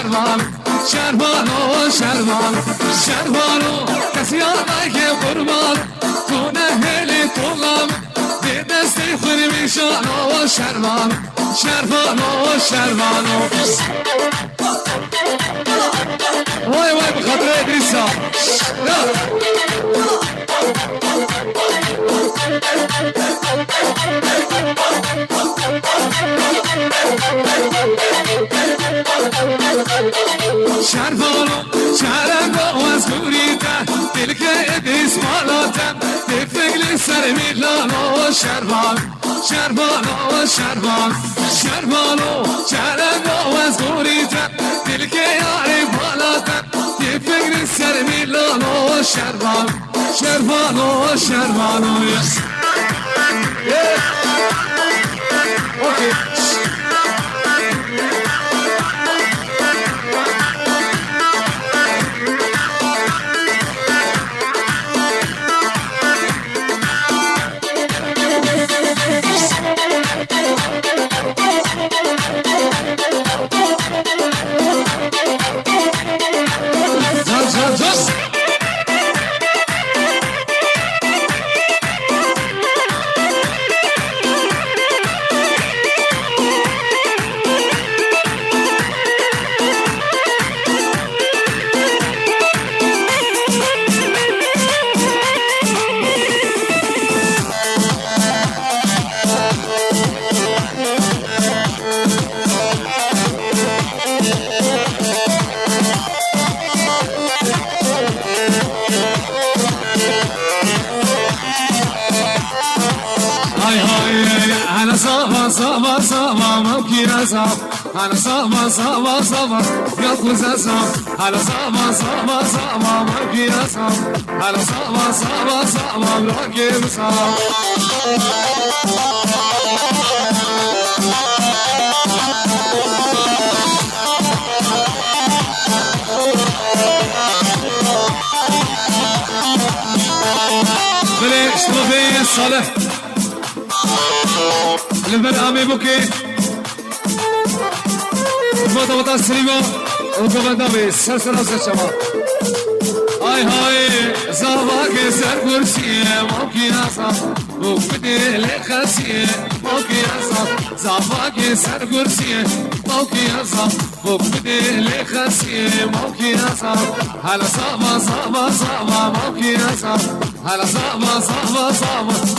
شربان شربانو شربان شربانو کسی آقای قربان تو نهلی طولم به دستی خونی میشانو شربان شربانو شربانو وای وای بخاطر ادریسا شربانو شرنگو از گوریتن دل که ادیس مالاتن تفگل سر میلانو شربان شربانو شربان شربانو شرنگو از گوریتن دل که یاری بالاتن تفگل سر میلانو شربان شربانو شربانو اوکی صبا صبا ممكن أصاب أنا صبا صبا صبا يأخذ أصاب أنا صبا صبا صبا ممكن أصاب أنا صبا صبا صبا ممكن أصاب بلي اشتغل صالح للبرامي بوكي فوتا فوتا سريمو وكمان سلسلة سلسلة هاي هاي زواك سر كرسي موكي أصاب وكبدي لخسي موكي أصاب زواك سر كرسي موكي أصاب وكبدي لخسي موكي أصاب هلا صابا صابا صابا موكي أصاب هلا صابا صابا صابا